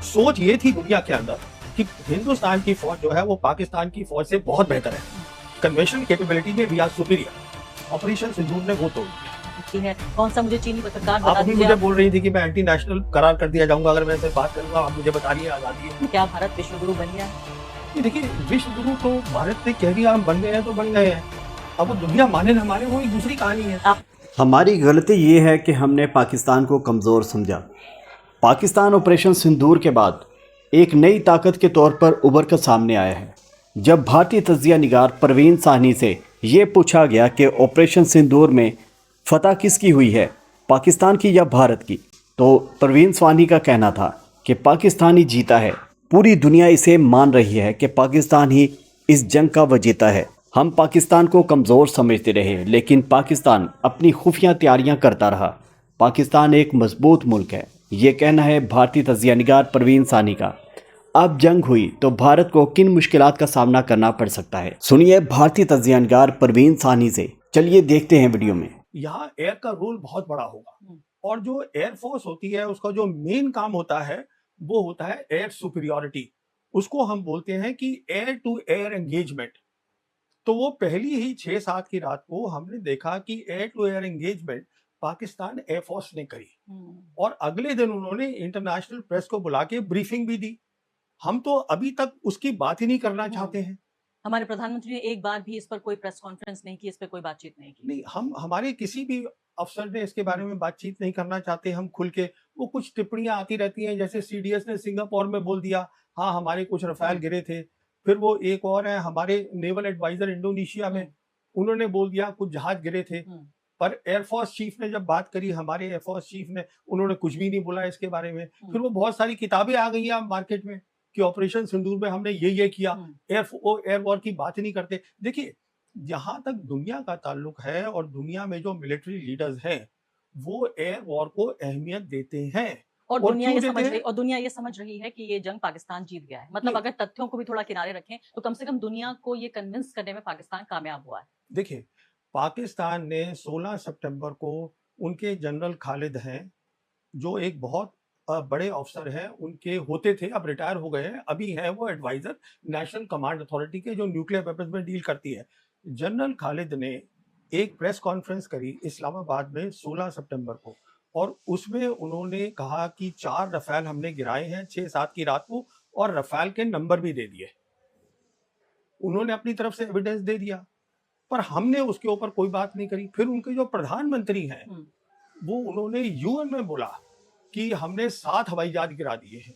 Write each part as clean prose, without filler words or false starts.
सोच ये थी दुनिया के अंदर कि हिंदुस्तान की फौज जो है वो पाकिस्तान की फौज से बहुत बेहतर है, कन्वेंशनल कैपेबिलिटी में वी आर सुपीरियर। ऑपरेशन सिंदूर ने वो तोड़ दिया। है कौन सा मुझे चीनी पत्रकार आप बता भी दीजिए। मुझे बोल रही थी कि मैं एंटी नेशनल करार कर दिया जाऊंगा अगर मैं ऐसे बात करूंगा, आप मुझे बता रही है आजादी है। क्या भारत विश्व गुरु बन गया है? ये देखिए, विश्व गुरु तो भारत ने कह दिया हम बन गए हैं तो बन गए हैं, अब वो दुनिया माने न माने वो एक दूसरी कहानी है। हमारी गलती ये है कि हमने पाकिस्तान को कमज़ोर समझा। पाकिस्तान ऑपरेशन सिंदूर के बाद एक नई ताकत के तौर पर उभर कर सामने आया है। जब भारतीय तज्जिया निगार परवीन साहनी से ये पूछा गया कि ऑपरेशन सिंदूर में फतह किसकी हुई है, पाकिस्तान की या भारत की, तो परवीन साहनी का कहना था कि पाकिस्तान ही जीता है। पूरी दुनिया इसे मान रही है कि पाकिस्तान ही इस जंग का विजेता है। हम पाकिस्तान को कमज़ोर समझते रहे, लेकिन पाकिस्तान अपनी खुफिया तैयारियां करता रहा। पाकिस्तान एक मजबूत मुल्क है, ये कहना है भारतीय तज्जिया निगार परवीन साहनी का। अब जंग हुई तो भारत को किन मुश्किलात का सामना करना पड़ सकता है, सुनिए भारतीय तज्जिया निगार परवीन साहनी से। चलिए देखते हैं वीडियो में। यहाँ एयर का रोल बहुत बड़ा होगा, और जो एयरफोर्स होती है उसका जो मेन काम होता है वो होता है एयर सुपीरियोरिटी। उसको हम बोलते हैं कि एयर टू एयर एंगेजमेंट। तो वो पहली ही 6-7 की रात को हमने देखा कि air to air engagement Pakistan air force ने करी, और अगले दिन उन्होंने इंटरनेशनल प्रेस को बुला के ब्रीफिंग भी दी। हम तो अभी तक उसकी बात ही नहीं करना चाहते हैं। हमारे प्रधानमंत्री ने एक बार भी इस पर कोई प्रेस कॉन्फ्रेंस नहीं की, इस पर कोई बातचीत नहीं की। नहीं, हमारे किसी भी अफसर ने इसके बारे में बातचीत नहीं करना चाहते हम खुल के। वो कुछ टिप्पणियां आती रहती हैं, जैसे सीडीएस ने सिंगापुर में बोल दिया हाँ हमारे कुछ रफाल गिरे थे। फिर वो एक और है हमारे नेवल एडवाइजर इंडोनेशिया में, उन्होंने बोल दिया कुछ जहाज गिरे थे। पर एयरफोर्स चीफ ने जब बात करी, हमारे एयरफोर्स चीफ ने, उन्होंने कुछ भी नहीं बोला इसके बारे में। फिर वो बहुत सारी किताबें आ गई हैं मार्केट में कि ऑपरेशन सिंदूर में हमने ये किया, एयर वॉर की बात ही नहीं करते। देखिए, जहां तक दुनिया का ताल्लुक है और दुनिया में जो मिलिट्री लीडर्स हैं वो एयर वॉर को अहमियत देते हैं, और दुनिया क्यों ये समझ देते रही हैं? और दुनिया ये समझ रही है कि ये जंग पाकिस्तान जीत गया है। मतलब अगर तथ्यों को भी थोड़ा किनारे रखें तो कम से कम दुनिया को ये कन्विंस करने में पाकिस्तान कामयाब हुआ है। देखिए, पाकिस्तान ने 16 सितंबर को उनके जनरल खालिद हैं जो एक बहुत बड़े अफसर हैं, उनके होते थे, अब रिटायर हो गए हैं, अभी हैं वो एडवाइजर नेशनल कमांड अथॉरिटी के जो न्यूक्लियर वेपन्स में डील करती है। जनरल खालिद ने एक प्रेस कॉन्फ्रेंस करी इस्लामाबाद में 16 सितंबर को, और उसमें उन्होंने कहा कि 4 रफाल हमने गिराए हैं 6-7 की रात को, और रफाल के नंबर भी दे दिए। उन्होंने अपनी तरफ से एविडेंस दे दिया, पर हमने उसके ऊपर कोई बात नहीं करी। फिर उनके जो प्रधानमंत्री हैं वो उन्होंने यूएन में बोला कि हमने 7 हवाई जहाज गिरा दिए हैं,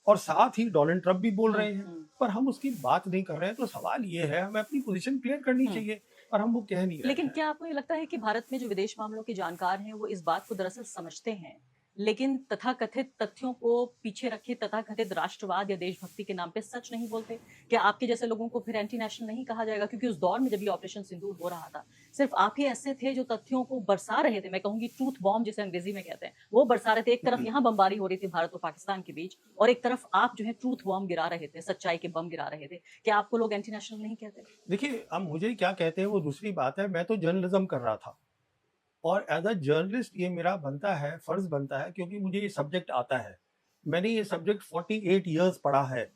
और साथ ही डोनाल्ड ट्रंप भी बोल रहे हैं, पर हम उसकी बात नहीं कर रहे हैं। तो सवाल ये है, हमें अपनी पोजीशन क्लियर करनी चाहिए, पर हम वो कह नहीं रहे। लेकिन क्या आपको ये लगता है कि भारत में जो विदेश मामलों के जानकार हैं वो इस बात को दरअसल समझते हैं, लेकिन तथाकथित तथ्यों को पीछे रखे तथाकथित राष्ट्रवाद या देशभक्ति के नाम पे सच नहीं बोलते? क्या आपके जैसे लोगों को फिर एंटी नेशनल नहीं कहा जाएगा? क्योंकि उस दौर में जब ये ऑपरेशन सिंदूर हो रहा था, सिर्फ आप ही ऐसे थे जो तथ्यों को बरसा रहे थे। मैं कहूंगी ट्रूथ बॉम्ब जिसे अंग्रेजी में कहते हैं, वो बरसा रहे थे। एक तरफ यहाँ बमबारी हो रही थी भारत और पाकिस्तान के बीच, और एक तरफ आप जो है ट्रूथ बॉम्ब गिरा रहे थे, सच्चाई के बम गिरा रहे थे। क्या आपको लोग एंटी नेशनल नहीं कहते? देखिए, अब मुझे क्या कहते हैं वो दूसरी बात है। मैं तो जर्नलिज्म कर रहा था, और एज अ जर्नलिस्ट ये मेरा बनता है, फर्ज बनता है, क्योंकि मुझे ये सब्जेक्ट आता है। मैंने ये सब्जेक्ट 48 ईयर्स पढ़ा है,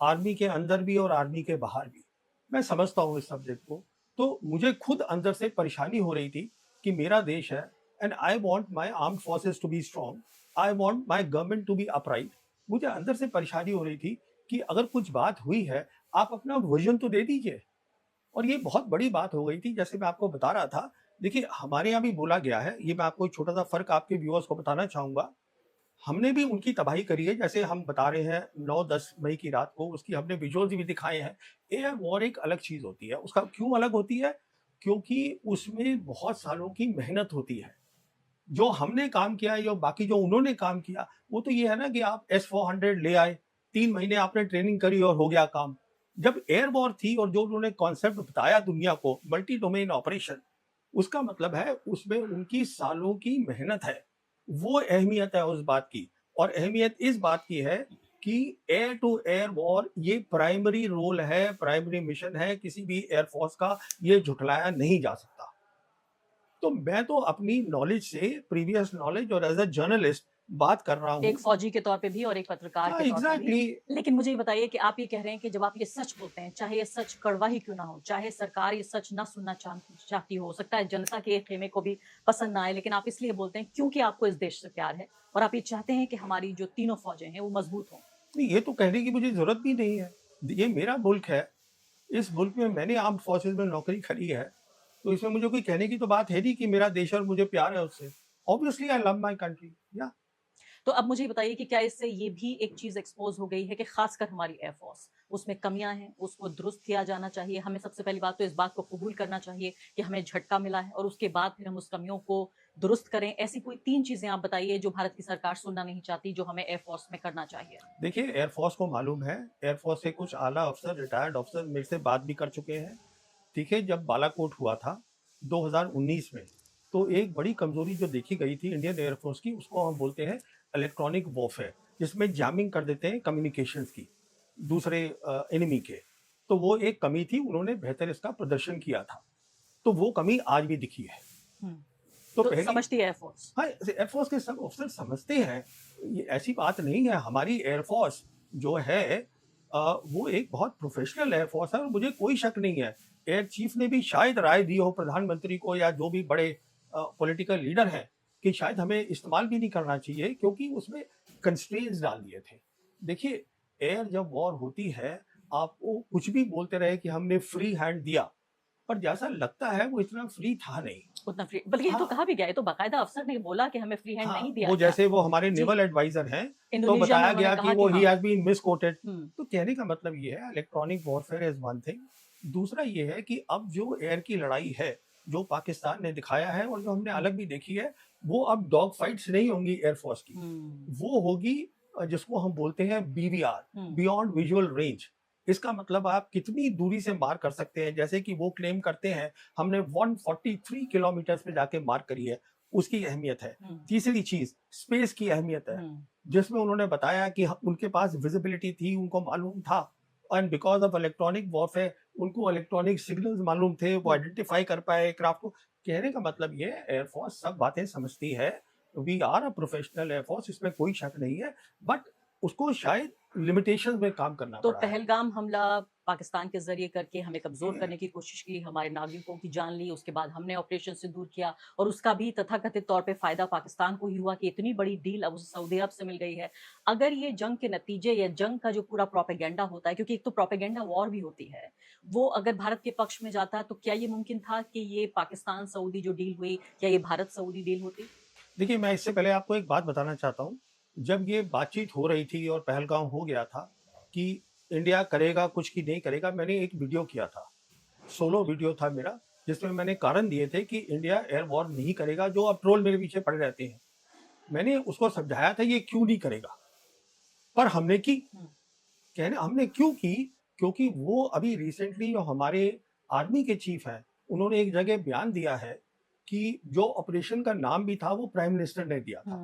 आर्मी के अंदर भी और आर्मी के बाहर भी। मैं समझता हूँ इस सब्जेक्ट को। तो मुझे खुद अंदर से परेशानी हो रही थी कि मेरा देश है, and I want my armed forces to be strong, I want my government to be upright. मुझे अंदर से परेशानी हो रही थी कि अगर कुछ बात हुई है, आप अपना वर्जन तो दे दीजिए। और ये बहुत बड़ी बात हो गई थी, जैसे मैं आपको बता रहा था। देखिए, हमारे यहाँ भी बोला गया है, ये मैं आपको एक छोटा सा फर्क आपके व्यूअर्स को बताना चाहूंगा। हमने भी उनकी तबाही करी है, जैसे हम बता रहे हैं 9-10 मई की रात को, उसकी हमने विजुअल्स भी दिखाए हैं। एयर वॉर एक अलग चीज होती है। उसका क्यों अलग होती है? क्योंकि उसमें बहुत सालों की मेहनत होती है। जो हमने काम किया है, जो बाकी जो उन्होंने काम किया, वो तो ये है ना कि आप S-400 ले आए, 3 महीने आपने ट्रेनिंग करी और हो गया काम। जब एयर वॉर थी और जो उन्होंने कॉन्सेप्ट बताया दुनिया को, मल्टी डोमेन ऑपरेशन, उसका मतलब है उसमें उनकी सालों की मेहनत है। वो अहमियत है उस बात की। और अहमियत इस बात की है कि एयर टू एयर वॉर ये प्राइमरी रोल है, प्राइमरी मिशन है किसी भी एयरफोर्स का, ये झुठलाया नहीं जा सकता। तो मैं तो अपनी नॉलेज से, प्रीवियस नॉलेज और एज अ जर्नलिस्ट, बात कर रहा एक हूँ। फौजी के तौर पे भी और एक पत्रकार हाँ, के तौर पे भी। एग्जैक्टली। लेकिन मुझे ये बताइए कि आप ये कह रहे हैं कि जब आप ये सच बोलते हैं, चाहे ये सच कड़वा ही क्यों ना हो, चाहे सरकार ये सच ना सुनना चाहती हो सकता है जनता के खेमे को भी पसंद ना आए, लेकिन आप इसलिए बोलते हैं क्योंकि आपको इस देश से प्यार है और आप ये चाहते हैं कि हमारी जो तीनों फौजें हैं वो मजबूत हों। नहीं, ये तो कहने की मुझे जरूरत भी नहीं है। ये मेरा मुल्क है। इस मुल्क में मैंने आर्म्ड फोर्सेस में नौकरी करी है, तो इसमें मुझे कोई कहने की तो बात है नहीं कि मेरा देश और मुझे प्यार है उससे। Obviously I love my country. या तो अब मुझे बताइए कि क्या इससे ये भी एक चीज एक्सपोज हो गई है कि खासकर हमारी एयरफोर्स, उसमें कमियां हैं, उसको दुरुस्त किया जाना चाहिए। हमें सबसे पहली बात तो इस बात को कबूल करना चाहिए कि हमें झटका मिला है और उसके बाद फिर हम उस कमियों को दुरुस्त करें। ऐसी कोई 3 चीजें आप बताइए जो भारत की सरकार सुनना नहीं चाहती, जो हमें एयरफोर्स में करना चाहिए। देखिए, एयरफोर्स को मालूम है, एयरफोर्स से कुछ आला अफसर, रिटायर्ड अफसर मेरे से बात भी कर चुके हैं। ठीक है, जब बालाकोट हुआ था 2019 में, तो एक बड़ी कमजोरी जो देखी गई थी इंडियन एयरफोर्स की, उसको हम बोलते हैं इलेक्ट्रॉनिक वॉरफेयर, जिसमें जैमिंग कर देते हैं कम्युनिकेशंस की दूसरे एनिमी के। तो वो एक कमी थी, उन्होंने बेहतर इसका प्रदर्शन किया था। तो वो कमी आज भी दिखी है। हम्म, तो तो पहली, समझती है एयरफोर्स। हाँ, एयरफोर्स के सब अफसर समझते हैं। ये ऐसी बात नहीं है। हमारी एयरफोर्स जो है वो एक बहुत प्रोफेशनल एयरफोर्स है और मुझे कोई शक नहीं है एयर चीफ ने भी शायद राय दी हो प्रधानमंत्री को या जो भी बड़े पॉलिटिकल लीडर हैं कि शायद हमें इस्तेमाल भी नहीं करना चाहिए, क्योंकि उसमें कंस्ट्रेंट्स डाल दिए थे। देखिए, एयर जब वॉर होती है, आप वो कुछ भी बोलते रहे कि हमने फ्री हैंड दिया, पर जैसा लगता है वो इतना फ्री था नहीं। उतना फ्री, बल्कि ये तो हाँ, कहा भी गया है, तो बाकायदा अफसर ने बोला कि हमें फ्री हैंड हाँ, नहीं दिया वो गया। जैसे वो हमारे जी, नेवल एडवाइजर हैं, तो इंडोनेशिया में बताया उन्होंने गया कहा कि वो कि ही हाँ। Has been misquoted. हम्म, तो कहने का मतलब ये है, electronic warfare is one thing. दूसरा ये है कि अब जो एयर की लड़ाई है, जो पाकिस्तान ने दिखाया है और जो हमने अलग भी देखी है, वो अब डॉग फाइट्स नहीं होंगी एयरफोर्स की। वो होगी जिसको हम बोलते हैं बीवीआर, बियॉन्ड विजुअल रेंज। इसका मतलब आप कितनी दूरी से मार कर सकते हैं। जैसे कि वो क्लेम करते हैं हमने 143 किलोमीटर पे जाके मार करी है, उसकी अहमियत है। तीसरी चीज स्पेस की अहमियत है, जिसमें उन्होंने बताया कि उनके पास विजिबिलिटी थी, उनको मालूम था, and because of electronic warfare उनको इलेक्ट्रॉनिक सिग्नल्स मालूम थे, वो आइडेंटिफाई कर पाए क्राफ्ट को। कहने का मतलब ये एयरफोर्स सब बातें समझती है। We are a professional air force, इसमें कोई शक नहीं है, बट उसको शायद लिमिटेशन में काम करना तो पड़ा है। पहलगाम हमला पाकिस्तान के जरिए करके हमें कमजोर करने की कोशिश की, हमारे नागरिकों की जान ली, उसके बाद हमने ऑपरेशन सिंदूर किया और उसका भी तथाकथित तौर पे फायदा पाकिस्तान को ही हुआ कि इतनी बड़ी डील अब उसे सऊदी अरब से मिल गई है। अगर ये जंग के नतीजे या जंग का जो पूरा प्रोपेगेंडा होता है, क्योंकि एक तो प्रोपेगेंडा वॉर भी होती है, वो अगर भारत के पक्ष में जाता तो क्या ये मुमकिन था कि ये पाकिस्तान सऊदी जो डील हुई, क्या ये भारत सऊदी डील होती? देखिए, मैं इससे पहले आपको एक बात बताना चाहता हूँ। जब ये बातचीत हो रही थी और पहलगाम हो गया था कि इंडिया करेगा कुछ कि नहीं करेगा, मैंने एक वीडियो किया था, सोलो वीडियो था मेरा, जिसमें मैंने कारण दिए थे कि इंडिया एयर वॉर नहीं करेगा। जो अब ट्रोल मेरे पीछे पड़े रहते हैं, मैंने उसको समझाया था ये क्यों नहीं करेगा, पर हमने की। कहने हमने क्यों की, क्योंकि वो अभी रिसेंटली जो हमारे आर्मी के चीफ हैं, उन्होंने एक जगह बयान दिया है कि जो ऑपरेशन का नाम भी था वो प्राइम मिनिस्टर ने दिया था।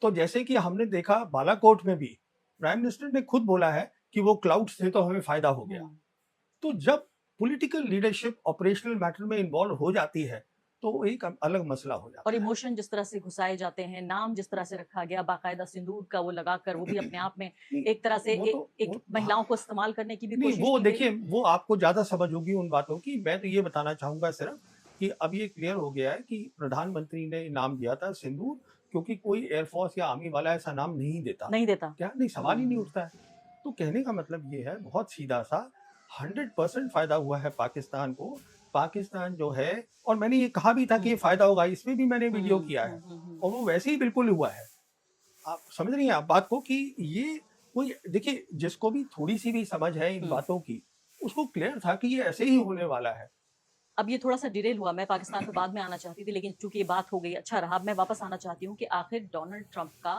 तो जैसे कि हमने देखा बालाकोट में भी प्राइम मिनिस्टर ने खुद बोला है कि वो क्लाउड्स थे तो हमें फायदा हो गया। तो जब पॉलिटिकल लीडरशिप ऑपरेशनल मैटर में इन्वॉल्व हो जाती है, तो एक अलग मसला हो जाता और है। इमोशन जिस तरह से घुसाए जाते हैं, नाम जिस तरह से रखा गया, बाकायदा सिंदूर का वो लगाकर, वो भी अपने आप में नहीं, एक तरह से वो एक, तो एक वो महिलाओं को इस्तेमाल करने की भी नहीं, कोशिश वो की गई। देखिए, वो आपको ज्यादा समझ होगी उन बातों की। मैं तो ये बताना चाहूंगा सिर्फ कि अब ये क्लियर हो गया है कि प्रधानमंत्री ने नाम दिया था सिंदूर, क्योंकि कोई एयरफोर्स या आर्मी वाला ऐसा नाम नहीं देता। नहीं देता। क्या नहीं, सवाल ही नहीं उठता है। तो कहने का मतलब ये है बहुत सीधा सा, 100% फायदा हुआ है पाकिस्तान को। पाकिस्तान जो है, और मैंने ये कहा भी था कि ये फायदा होगा, इसमें भी मैंने वीडियो किया है, और वो वैसे ही बिल्कुल हुआ है। आप समझ रही हैं आप बात को कि ये कोई, देखिए, जिसको भी थोड़ी सी भी समझ है इन बातों की, उसको क्लियर था कि ये ऐसे ही होने वाला है। अब ये थोड़ा सा डिरेल हुआ, मैं पाकिस्तान पे बाद में आना चाहती थी, लेकिन चूंकि ये बात हो गई, अच्छा रहा। अब मैं वापस आना चाहती हूँ कि आखिर डोनाल्ड ट्रंप का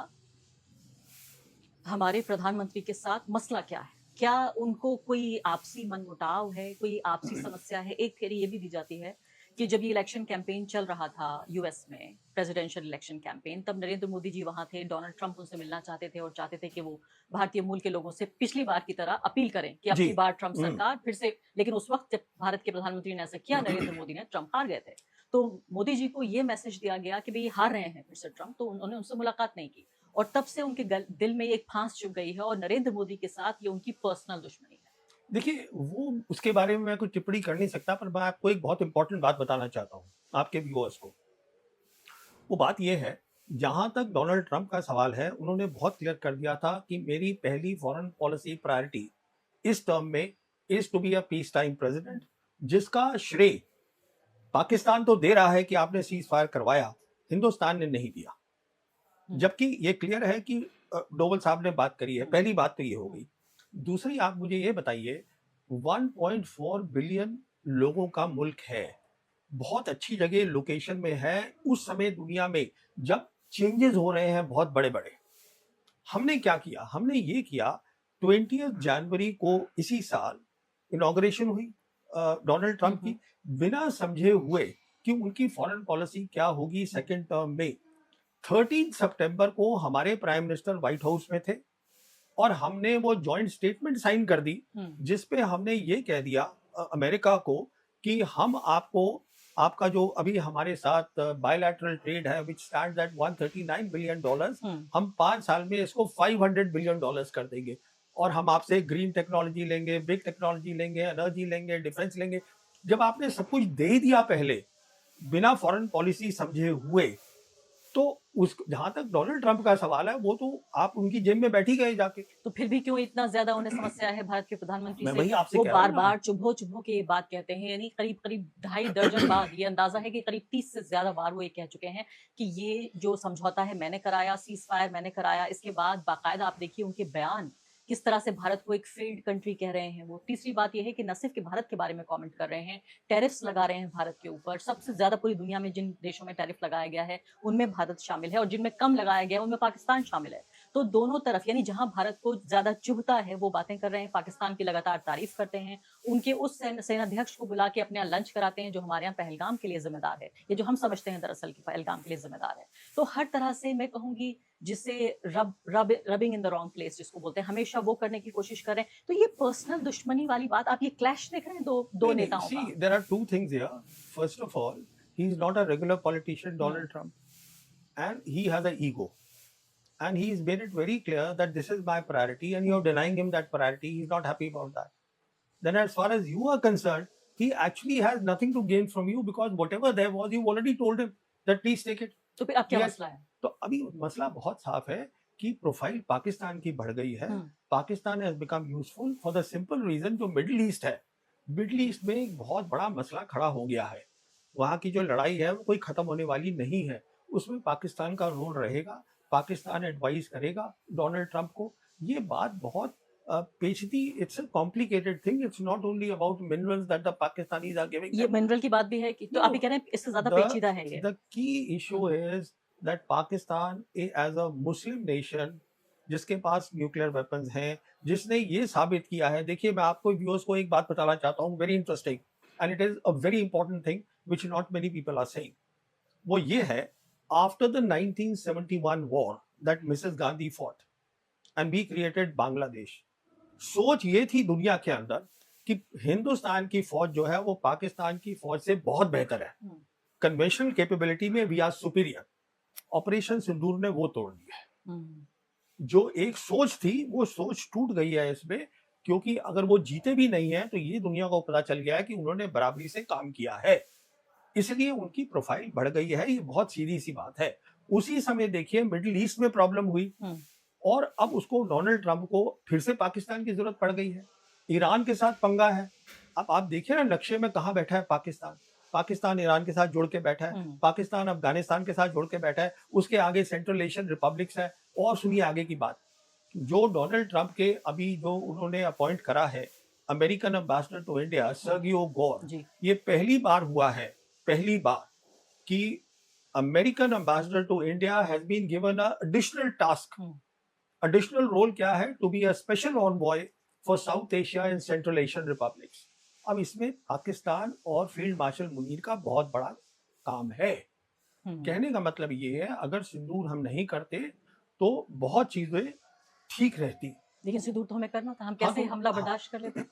हमारे प्रधानमंत्री के साथ मसला क्या है? क्या उनको कोई आपसी मनमुटाव है, कोई आपसी समस्या है? एक थियरी ये भी दी जाती है कि जब ये इलेक्शन कैंपेन चल रहा था यूएस में, प्रेसिडेंशियल इलेक्शन कैंपेन, तब नरेंद्र मोदी जी वहां थे, डोनाल्ड ट्रंप उनसे मिलना चाहते थे और चाहते थे कि वो भारतीय मूल के लोगों से पिछली बार की तरह अपील करें कि जी। अब की बार ट्रंप सरकार फिर से। लेकिन उस वक्त जब भारत के प्रधानमंत्री ने ऐसा किया, नरेंद्र मोदी ने, ट्रंप हार गए थे। तो मोदी जी को ये मैसेज दिया गया कि भाई हार रहे हैं फिर से ट्रंप, तो उन्होंने उनसे मुलाकात नहीं की और तब से उनके दिल में एक फांस चुभ गई है और नरेंद्र मोदी के साथ ये उनकी पर्सनल दुश्मनी है। देखिए, वो उसके बारे में मैं कुछ टिप्पणी कर नहीं सकता, पर मैं आपको एक बहुत इंपॉर्टेंट बात बताना चाहता हूँ, आपके व्यूअर्स को। वो बात ये है, जहाँ तक डोनाल्ड ट्रंप का सवाल है, उन्होंने बहुत क्लियर कर दिया था कि मेरी पहली फॉरेन पॉलिसी प्रायोरिटी इस टर्म में is to be a peace time president, जिसका श्रेय पाकिस्तान तो दे रहा है कि आपने सीज फायर करवाया, हिंदुस्तान ने नहीं दिया। जबकि ये क्लियर है कि डोवल साहब ने बात करी है। पहली बात तो ये हो गई। दूसरी, आप मुझे ये बताइए, 1.4 बिलियन लोगों का मुल्क है, बहुत अच्छी जगह लोकेशन में है, उस समय दुनिया में जब चेंजेस हो रहे हैं बहुत बड़े बड़े। हमने क्या किया? हमने ये किया, 20 जनवरी को इसी साल इनॉग्रेशन हुई डोनाल्ड ट्रंप की, बिना समझे हुए कि उनकी फॉरेन पॉलिसी क्या होगी सेकेंड टर्म में। 13 सितंबर को हमारे प्राइम मिनिस्टर व्हाइट हाउस में थे और हमने वो जॉइंट स्टेटमेंट साइन कर दी, जिसपे हमने ये कह दिया अमेरिका को कि हम आपको, आपका जो अभी हमारे साथ बायलैटरल ट्रेड है विच स्टैंड्स एट 139 बिलियन डॉलर्स, हम 5 साल में इसको 500 बिलियन डॉलर्स कर देंगे और हम आपसे ग्रीन टेक्नोलॉजी लेंगे, बिग टेक्नोलॉजी लेंगे, एनर्जी लेंगे, डिफेंस लेंगे। जब आपने सब कुछ दे ही दिया पहले, बिना फॉरेन पॉलिसी समझे हुए, तो उस जहां तक डोनाल्ड ट्रंप का सवाल है, वो तो आप उनकी जेब में बैठी गए जाके। तो फिर भी क्यों इतना ज्यादा उन्हें समस्या है भारत के प्रधानमंत्री मैं से? वही आपसे वो कह रहा बार हूं ना। बार चुभो चुभो के ये बात कहते हैं, यानी करीब करीब 2.5 दर्जन बार, ये अंदाजा है कि करीब 30 से ज्यादा बार वो ये कह चुके हैं कि ये जो समझौता है मैंने कराया, सीज फायर मैंने कराया। इसके बाद बाकायदा आप देखिए उनके बयान, किस तरह से भारत को एक फेल्ड कंट्री कह रहे हैं वो। तीसरी बात यह है कि न सिर्फ कि भारत के बारे में कमेंट कर रहे हैं, टैरिफ्स लगा रहे हैं भारत के ऊपर। सबसे ज्यादा पूरी दुनिया में जिन देशों में टैरिफ लगाया गया है उनमें भारत शामिल है और जिनमें कम लगाया गया है उनमें पाकिस्तान शामिल है। तो दोनों तरफ, यानी जहां भारत को ज्यादा चुभता है वो बातें कर रहे हैं, पाकिस्तान की लगातार तारीफ करते हैं, उनके उस सेनाध्यक्ष को बुला के अपने यहाँ लंच कराते हैं जो हमारे यहाँ पहलगाम के लिए जिम्मेदार है, ये जो हम समझते हैं दरअसल कि पहलगाम के लिए जिम्मेदार है। तो हर तरह से मैं कहूंगी जिसे rubbing in the wrong place जिसको बोलते हैं, हमेशा वो करने की कोशिश कर रहे हैं। तो ये पर्सनल दुश्मनी वाली बात, आप ये क्लैश देख रहे हैं दो नेताओं का। See, there are two things here. First of all, he is not a regular politician, Donald Trump, and he has an ego. And he's made it very clear that this is my priority, and you're denying him that priority. He's not happy about that. Then, as far as you are concerned, he actually has nothing to gain from you because whatever there was, you already told him that please take it. तो फिर अब क्या Yes. मसला है? तो अभी मसला बहुत साफ है कि प्रोफाइल पाकिस्तान की बढ़ गई है। Pakistan has become useful for the simple reason, जो मिडिल ईस्ट है, मिडिल ईस्ट में एक बहुत बड़ा मसला खड़ा हो गया है। वहाँ की जो लड़ाई है वो कोई खत्म होने वाली नहीं है, उसमें पाकिस्तान का रोल रहेगा, पाकिस्तान एडवाइस करेगा डोनाल्ड ट्रंप को। ये बात बहुत पेचीदी, it's a complicated thing, it's not only about minerals that the Pakistanis are giving. ये मिनरल की बात भी है कि, तो आप ये कह रहे हैं इससे ज्यादा पेचीदा है ये। The key issue is that Pakistan as a Muslim nation, जिसके पास न्यूक्लियर वेपन्स हैं, जिसने ये साबित किया है। देखिए, मैं आपको व्यूअर्स को एक बात बताना चाहता हूँ, very interesting, and it is a very important thing which not many people are saying. वो ये है, after the 1971 war that Mrs Gandhi fought and we created Bangladesh, सोच ये थी दुनिया के अंदर कि हिंदुस्तान की फौज जो है वो पाकिस्तान की फौज से बहुत बेहतर है, कन्वेंशनल कैपेबिलिटी में वी आर सुपीरियर। ऑपरेशन सिंदूर ने वो तोड़ दिया है। जो एक सोच थी वो सोच टूट गई है इसमें, क्योंकि अगर वो जीते भी नहीं है तो ये दुनिया को पता चल गया है कि उन्होंने बराबरी से काम किया है, इसलिए उनकी प्रोफाइल बढ़ गई है। ये बहुत सीधी सी बात है। उसी समय देखिए मिडिल ईस्ट में प्रॉब्लम हुई और अब उसको डोनाल्ड ट्रंप को फिर से पाकिस्तान की जरूरत पड़ गई है। ईरान के साथ पंगा है। अब आप देखिए ना नक्शे में कहाँ बैठा है पाकिस्तान। पाकिस्तान ईरान के साथ जुड़ के बैठा है, पाकिस्तान अफगानिस्तान के साथ जुड़ के बैठा है, उसके आगे सेंट्रल एशियन रिपब्लिक्स है। और सुनिए आगे की बात, जो डोनाल्ड ट्रंप के अभी जो उन्होंने अपॉइंट करा है American ambassador to India Sergio Gor, ये पहली बार हुआ है, पहली बार कि American ambassador to India has been given a additional task. Additional role क्या है? To be a special envoy for South Asia and Central Asian republics. अब इसमें पाकिस्तान और फील्ड मार्शल मुनीर का बहुत बड़ा काम है। कहने का मतलब ये है, अगर सिंदूर हम नहीं करते तो बहुत चीजें ठीक रहती, लेकिन सिंदूर तो हमें करना था, हम कैसे हाँ, हमला हाँ। बर्दाश्त कर लेते?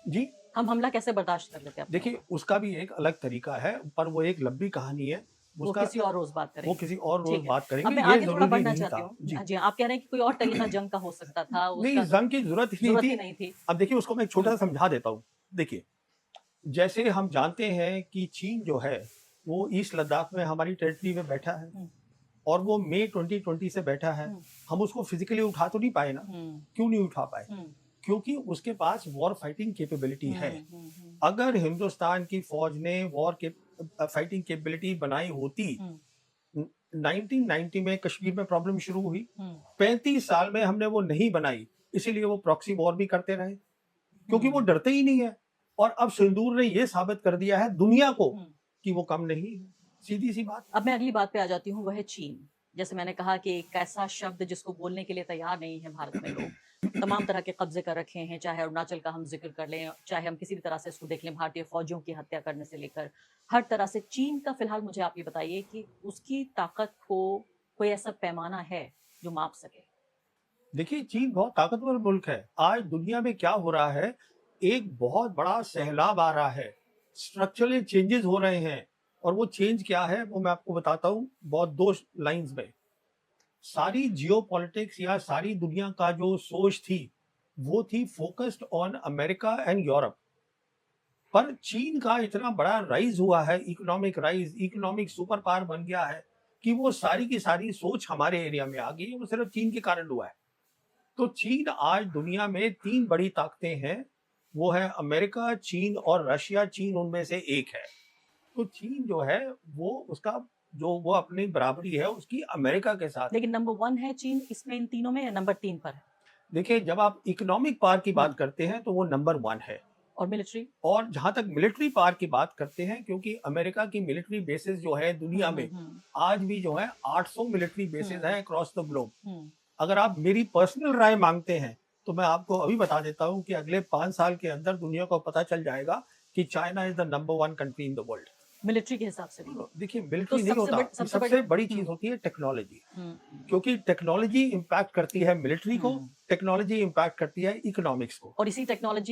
जी, हम हमला कैसे बर्दाश्त कर लेते? देखिए उसका भी एक अलग तरीका है, पर वो एक लंबी कहानी है। वो उसका किसी और रोज बात वो करेंगे। किसी और रोज़ ठीक है। बात अब करेंगे, मैं ये आगे थोड़ा ज़रूरी बढ़ना नहीं चाहती था। हूँ। जी। जी, आप कह रहे हैं कि कोई और तरीका जंग का हो सकता था, नहीं, उसका जंग की ज़रूरत ही नहीं ज़रूरत थी। ही नहीं थी। अब देखिए उसको मैं एक हुँ, छोटा-सा समझा देता हूँ। देखिए, जैसे हम जानते हैं कि चीन जो है, वो ईस्ट लद्दाख में हमारी टेरिटरी में बैठा है हुँ, और वो मई 2020 से बैठा है। हुँ, हम उसको फिज़िकली उठा तो नहीं पाए ना, हुँ, क्यों नहीं उठा पाए? हुँ, क्योंकि उसके पास वॉर फाइटिंग कैपेबिलिटी है। हुँ, हुँ, हुँ, अगर हिंदुस्तान की फ़ौज ने वॉर के फाइटिंग कैपेबिलिटी बनाई होती, हुँ, 1990 में कश्मीर में प्रॉब्लम शुरू हुई, हुँ, 35 साल में हमने वो नहीं बनाई, इसीलिए वो प्रॉक्सी वॉर भी करते रहे, क्योंकि वो हुँ, डरते ही नहीं है। और अब सिंदूर ने ये साबित कर दिया है दुनिया को हुँ। कि वो कम नहीं है। सीधी-सी बात। अब मैं अगली बात पे आ जाती हूँ, वह है चीन। जैसे मैंने कहा कि एक ऐसा शब्द जिसको बोलने के लिए तैयार नहीं है भारत में लोग। तमाम तरह के कब्ज़े कर रखे हैं, चाहे अरुणाचल का हम ज़िक्र कर लें, चाहे हम किसी भी तरह से इसको देख लें, भारतीय फ़ौजियों की हत्या करने से लेकर, हर तरह से चीन का फ़िलहाल मुझे आप ये बताइए कि उसकी ताकत को कोई ऐसा पैमाना है, जो माप सके? देखिए, चीन बहुत ताकतवर मुल्क है। आज दुनिया में क्या हो रहा है, एक बहुत बड़ा सैलाब आ रहा है। स्ट्रक्चरल चेंजेज़ हो रहे हैं और वो चेंज क्या है, वो मैं आपको बताता हूँ बहुत 2 लाइन्स में। सारी जियोपॉलिटिक्स या सारी दुनिया का जो सोच थी, वो थी focused on America and Europe. पर चीन का इतना बड़ा राइज हुआ है, economic rise, economic super power बन गया है कि वो सारी की सारी सोच हमारे एरिया में आ गई है। वो सिर्फ चीन के कारण हुआ है। तो चीन आज दुनिया में 3 बड़ी ताकतें हैं, वो है अमेरिका, चीन और रशिया। चीन उनमें से एक है। तो चीन जो है वो उसका जो वो अपनी बराबरी है उसकी अमेरिका के साथ। लेकिन नंबर 1 है चीन इसमें इन तीनों में या नंबर 3 पर है? देखिए, जब आप इकोनॉमिक पावर की बात हुँ, करते हैं तो वो नंबर 1 है। और मिलिट्री? और जहाँ तक मिलिट्री पावर की बात करते हैं, क्योंकि अमेरिका की मिलिट्री बेसेस जो है हुँ, दुनिया हुँ, में, हुँ, आज भी जो है 800 मिलिट्री बेसेस हुँ, हैं अक्रॉस द ग्लोब। हुँ। अगर आप मेरी पर्सनल राय मांगते हैं, तो मैं आपको अभी बता देता हूँ कि अगले 5 साल के अंदर दुनिया को पता चल जाएगा कि China is the number 1 country in the world. Military के हिसाब से भी? देखिए, तो मिलिट्री नहीं होता, सबसे बड़ी सबसे बड़ी हुँ, चीज़ होती है टेक्नोलॉजी। हुँ, क्योंकि टेक्नोलॉजी इम्पैक्ट करती है मिलिट्री को, हुँ। टेक्नोलॉजी इम्पैक्ट करती है इकोनॉमिक्स को। और इसी टेक्नोलॉजी